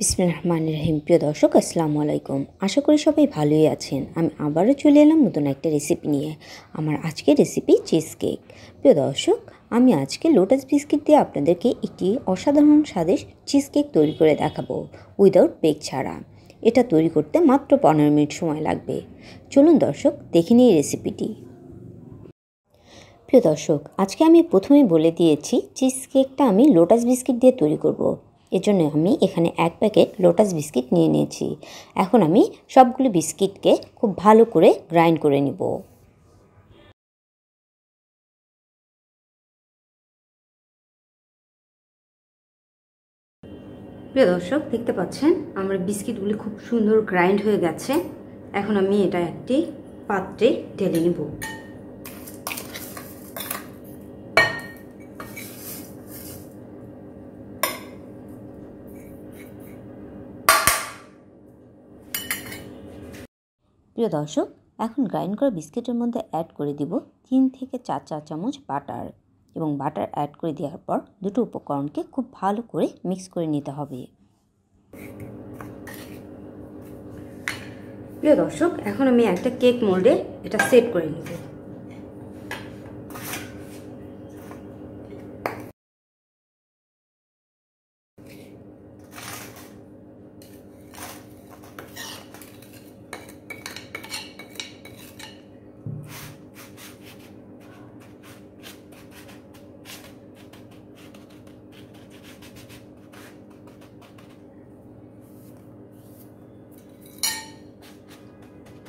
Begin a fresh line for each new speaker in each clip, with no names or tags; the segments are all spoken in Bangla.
বিসমিল্লাহির রহমানির রহিম। প্রিয় দর্শক, আসসালামু আলাইকুম। আশা করি সবাই ভালোই আছেন। আমি আবারও চলে এলাম নতুন একটা রেসিপি নিয়ে। আমার আজকের রেসিপি চিজ কেক। প্রিয় দর্শক, আমি আজকে লোটাস বিস্কিট দিয়ে আপনাদেরকে একটি অসাধারণ স্বাদের চিজ কেক তৈরি করে দেখাবো, উইদাউট বেক ছাড়া। এটা তৈরি করতে মাত্র 15 মিনিট সময় লাগবে। চলুন দর্শক, দেখে নিই রেসিপিটি। প্রিয় দর্শক, আজকে আমি প্রথমেই বলে দিয়েছি চিজ কেকটা আমি লোটাস বিস্কিট দিয়ে তৈরি করব। এজন্য আমি এখানে 1 প্যাকেট লোটাস বিস্কিট নিয়ে নিয়েছি। এখন আমি সবগুলো বিস্কিটকে খুব ভালো করে গ্রাইন্ড করে নিব। প্রিয় দর্শক, দেখতে পাচ্ছেন আমার বিস্কিটগুলি খুব সুন্দর গ্রাইন্ড হয়ে গেছে। এখন আমি এটা একটি পাত্রে ঢেলে নেব। প্রিয় দর্শক, এখন গ্রাইন্ড করা বিস্কিটের মধ্যে অ্যাড করে দিব 3 থেকে 4 চা চামচ বাটার, এবং বাটার অ্যাড করে দেওয়ার পর দুটো উপকরণকে খুব ভালো করে মিক্স করে নিতে হবে। প্রিয় দর্শক, এখন আমি একটা কেক মোল্ডে এটা সেট করে নেব।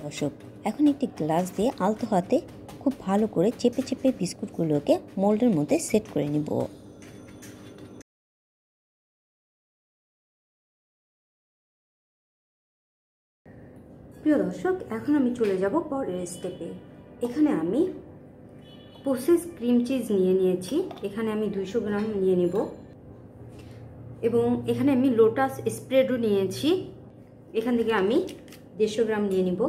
দর্শক, এখন একটি গ্লাস দিয়ে আলতো হাতে খুব ভালো করে চেপে চেপে বিস্কুটগুলোকে মোল্ডের মধ্যে সেট করে নিব। প্রিয় দর্শক, এখন আমি চলে যাব পরের স্টেপে। এখানে আমি প্রসেস ক্রিম চিজ নিয়ে নিয়েছি। এখানে আমি 200 গ্রাম নিয়ে নেব, এবং এখানে আমি লোটাস স্প্রেডও নিয়েছি। এখান থেকে আমি 150 গ্রাম নিয়ে নিব।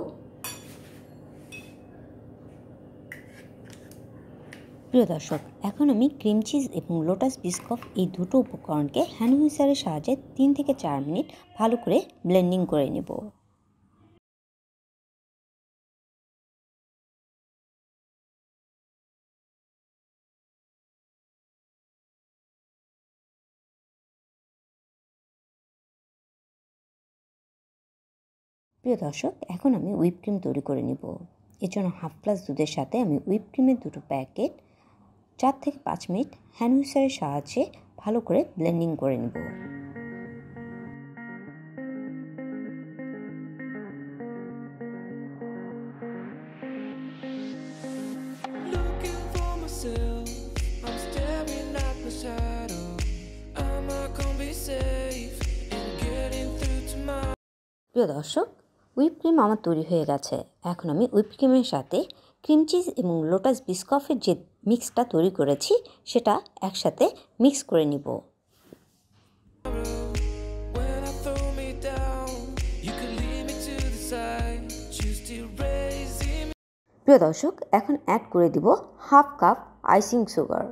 প্রিয় দর্শক, এখন আমি ক্রিম চিজ এবং লোটাস বিস্কফ এই দুটো উপকরণকে হ্যান্ড হুইসারের সাহায্যে 3 থেকে 4 মিনিট ভালো করে ব্লেন্ডিং করে নেব। প্রিয় দর্শক, এখন আমি হুইপ ক্রিম তৈরি করে নেব। এর জন্য 1/2 গ্লাস দুধের সাথে আমি হুইপ ক্রিমের 2টো প্যাকেট 4 থেকে 5 মিনিট হ্যান্ড হুইসারের সাহায্যে ভালো করে ব্লেন্ডিং করে নেব। প্রিয় দর্শক, হুইপ ক্রিম আমার তৈরি হয়ে গেছে। এখন আমি হুইপ ক্রিমের সাথে ক্রিম চিজ এবং লোটাস বিস্কফের যে মিক্সটা তৈরি করেছি সেটা একসাথে মিক্স করে নিব। প্রিয় দর্শক, এখন অ্যাড করে দিব 1/2 কাপ আইসিং সুগার।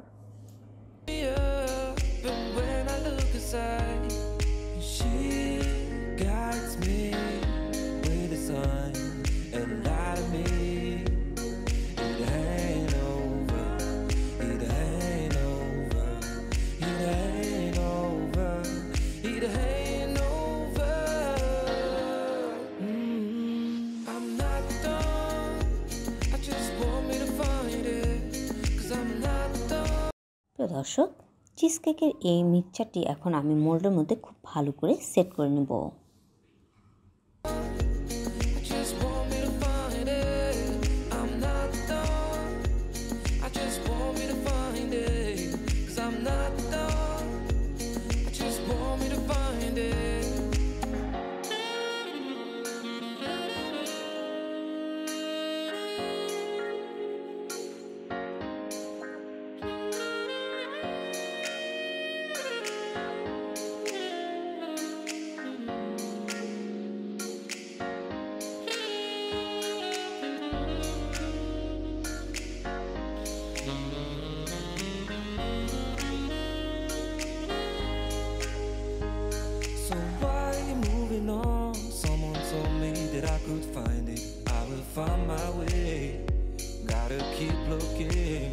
প্রিয় দর্শক, চিজ কেকের এই মিক্সচারটি এখন আমি মোল্ডের মধ্যে খুব ভালো করে সেট করে নেব।
Keep looking.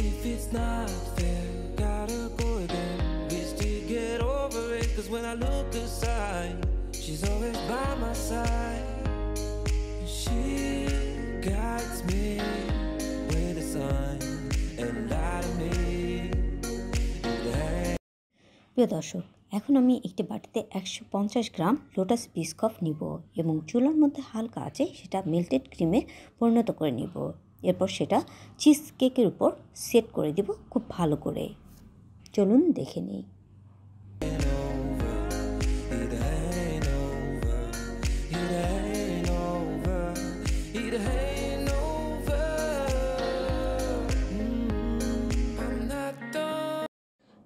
If it's not fair, gotta go again. Wish to get over it, cause when I look aside, she's always by my side. She guides me with a sign and lie to me.
প্রিয় দর্শক, এখন আমি একটি বাটিতে 150 গ্রাম লোটাস বিস্কফ নিব এবং চুলার মধ্যে হালকা আছে সেটা মেল্টেড ক্রিমে পরিণত করে নিব। এরপর সেটা চিজ কেকের উপর সেট করে দিব খুব ভালো করে। চলুন দেখে নিই।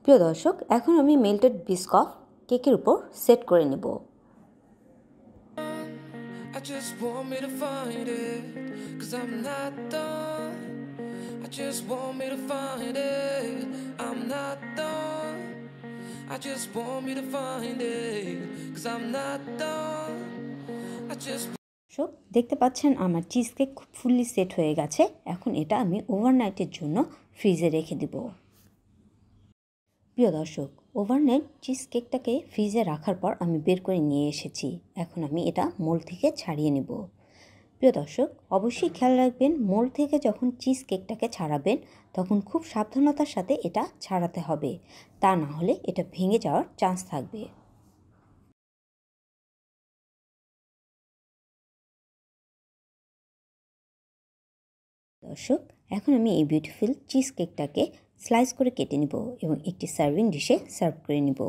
প্রিয় দর্শক, এখন আমি মেল্টেড বিস্কফ কেকের উপর সেট করে নেব।
I just want me to find it, cause I'm not done. I just want me to find it, I'm not done. I just want me to find it, cause I'm not done. I just
দেখতে পাচ্ছেন আমার চিজ কেক খুব ফুললি সেট হয়ে গেছে। এখন এটা আমি ওভারনাইটের জন্য ফ্রিজে রেখে দিব। প্রিয় দর্শক, ওভারনাইট চিজ কেকটাকে ফ্রিজে রাখার পর আমি বের করে নিয়ে এসেছি। এখন আমি এটা মোল্ড থেকে ছাড়িয়ে নেব। প্রিয় দর্শক, অবশ্যই খেয়াল রাখবেন মোল্ড থেকে যখন চিজ কেকটাকে ছাড়াবেন তখন খুব সাবধানতার সাথে এটা ছাড়াতে হবে, তা না হলে এটা ভেঙে যাওয়ার চান্স থাকবে। দর্শক, এখন আমি এই বিউটিফুল চিজ কেকটাকে স্লাইস করে কেটে নেব এবং একটি সার্ভিং ডিশে সার্ভ করে নেব।